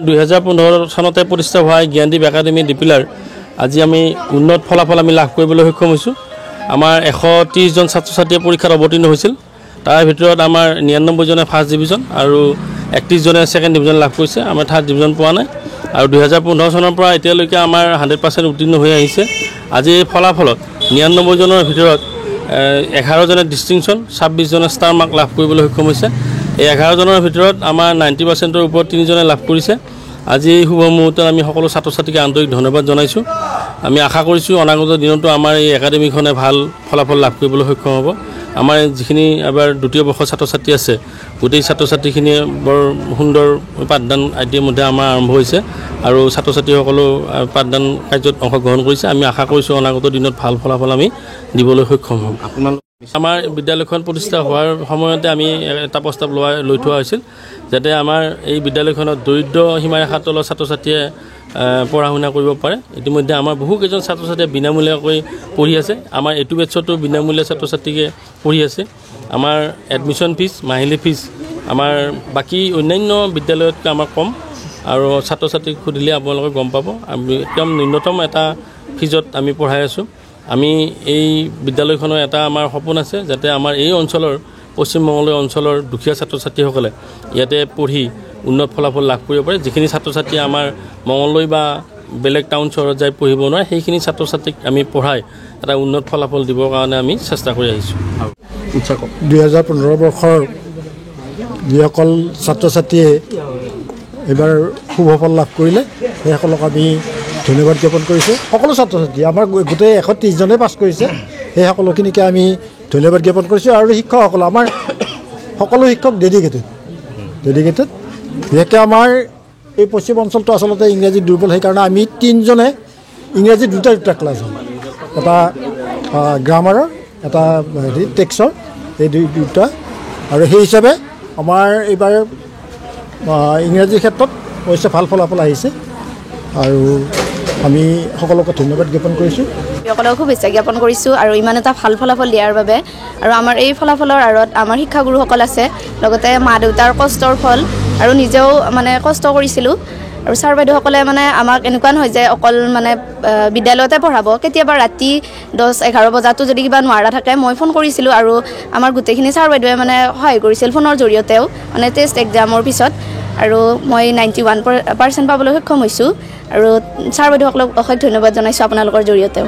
2015 চনতে প্ৰতিষ্ঠা হোৱা জ্ঞানদীপ একাডেমী ডিপিলাৰ আজি আমি উন্নত ফলাফল আমি লাভ কৰিবলৈ সক্ষম হৈছোঁ। আমাৰ 130 জন ছাত্ৰ ছাত্ৰীয়ে পৰীক্ষাত অৱতীৰ্ণ হৈছিল। তাৰ ভিতৰত আমাৰ 99 জনে ফাৰ্ষ্ট ডিভিজন আৰু 31 জনে ছেকেণ্ড ডিভিজন লাভ কৰিছে। আমাৰ থাৰ্ড ডিভিজন পোৱা নাই আৰু 2015 চনৰ পৰা এতিয়ালৈকে আমাৰ 100% উত্তীৰ্ণ হৈ আহিছে। আজি ফলাফলত 99 জনৰ ভিতৰত 11 জনে ডিষ্টিংশ্যন, 26 জনে ষ্টাৰ মাৰ্ক লাভ কৰিবলৈ সক্ষম হৈছে। এই 11 জনৰ ভিতৰত আমাৰ 90%ৰ ওপৰত 3 জনে লাভ কৰিছে। আজি এই শুভ মুহূৰ্তত আমি সকলো ছাত্ৰ ছাত্ৰীক আন্তৰিক ধন্যবাদ জনাইছোঁ। আমি আশা কৰিছোঁ অনাগত দিনতো আমাৰ এই একাডেমীখনে ভাল ফলাফল লাভ কৰিবলৈ সক্ষম হ'ব। আমাৰ যিখিনি এবাৰ দ্বিতীয় বৰ্ষৰ ছাত্ৰ ছাত্ৰী আছে গোটেই ছাত্ৰ ছাত্ৰীখিনিয়ে বৰ সুন্দৰ পাঠদান ইতিমধ্যে আমাৰ আৰম্ভ হৈছে আৰু ছাত্ৰ ছাত্ৰীসকলো পাঠদান কাৰ্যত অংশগ্ৰহণ কৰিছে। আমি আশা কৰিছোঁ অনাগত দিনত ভাল ফলাফল আমি দিবলৈ সক্ষম হ'ম। আমাৰ বিদ্যালয়খন প্ৰতিষ্ঠা হোৱাৰ সময়তে আমি এটা প্ৰস্তাৱ লৈ থোৱা হৈছিল যাতে আমাৰ এই বিদ্যালয়খনত দৰিদ্ৰ সীমাৰেখাৰ তলৰ ছাত্ৰ ছাত্ৰীয়ে পঢ়া শুনা কৰিব পাৰে। ইতিমধ্যে আমাৰ বহুকেইজন ছাত্ৰ ছাত্ৰীয়ে বিনামূলীয়াকৈ পঢ়ি আছে। আমাৰ এইটো বেটছতো বিনামূলীয়া ছাত্ৰ ছাত্ৰীকে পঢ়ি আছে। আমাৰ এডমিশ্যন ফিজ, মাহিলী ফিজ আমাৰ বাকী অন্যান্য বিদ্যালয়তকৈ আমাৰ কম আৰু ছাত্ৰ ছাত্ৰীক সুধিলে আপোনালোকে গম পাব। আমি একদম ন্যূনতম এটা ফিজত আমি পঢ়াই আছোঁ। আমি এই বিদ্যালয়খনৰ এটা আমাৰ সপোন আছে যাতে আমাৰ এই অঞ্চলৰ পশ্চিমবংগলৈ অঞ্চলৰ দুখীয়া ছাত্ৰ ছাত্ৰীসকলে ইয়াতে পঢ়ি উন্নত ফলাফল লাভ কৰিব পাৰে। যিখিনি ছাত্ৰ ছাত্ৰীয়ে আমাৰ মঙলদৈ বা বেলেগ টাউন চহৰত যাই পঢ়িব নোৱাৰে সেইখিনি ছাত্ৰ ছাত্ৰীক আমি পঢ়াই এটা উন্নত ফলাফল দিবৰ কাৰণে আমি চেষ্টা কৰি আহিছোঁ। 2015 বৰ্ষৰ যিসকল ছাত্ৰ ছাত্ৰীয়ে এইবাৰ শুভ ফল লাভ কৰিলে সেইসকলক আমি ধন্যবাদ জ্ঞাপন কৰিছোঁ। সকলো ছাত্ৰ ছাত্ৰী আমাৰ গোটেই 130 জনে পাছ কৰিছে। সেই সকলোখিনিকে আমি ধন্যবাদ জ্ঞাপন কৰিছোঁ আৰু শিক্ষকসকল আমাৰ সকলো শিক্ষক ডেডিকেটেড। বিশেষকৈ আমাৰ এই পশ্চিম অঞ্চলটো আচলতে ইংৰাজী দুৰ্বল সেইকাৰণে আমি 3 জনে ইংৰাজী দুটা ক্লাছ হ'ল, এটা গ্ৰামাৰৰ এটা টেক্সৰ, এই দুটা আৰু সেই হিচাপে আমাৰ এইবাৰ ইংৰাজীৰ ক্ষেত্ৰত অৱশ্যে ভাল ফলাফল আহিছে আৰু আমি সকলোকে ধন্যবাদ জ্ঞাপন কৰিছোঁ। সকলোকে শুভেচ্ছা জ্ঞাপন কৰিছোঁ আৰু ইমান এটা ভাল ফলাফল দিয়াৰ বাবে। আৰু আমাৰ এই ফলাফলৰ আঁৰত আমাৰ শিক্ষাগুৰুসকল আছে, লগতে মা দেউতাৰ কষ্টৰ ফল আৰু নিজেও মানে কষ্ট কৰিছিলোঁ। আৰু ছাৰ বাইদেউসকলে মানে আমাক এনেকুৱা নহয় যে অকল মানে বিদ্যালয়তে পঢ়াব, কেতিয়াবা ৰাতি 10-11 বজাতো যদি কিবা নোৱাৰা থাকে মই ফোন কৰিছিলোঁ আৰু আমাৰ গোটেইখিনি ছাৰ বাইদেৱে মানে সহায় কৰিছিল ফোনৰ জৰিয়তেও, মানে টেষ্ট এক্সামৰ পিছত। আৰু মই 91% পাবলৈ সক্ষম হৈছোঁ আৰু ছাৰ বাইদেউসকলক অশেষ ধন্যবাদ জনাইছোঁ আপোনালোকৰ জৰিয়তেও।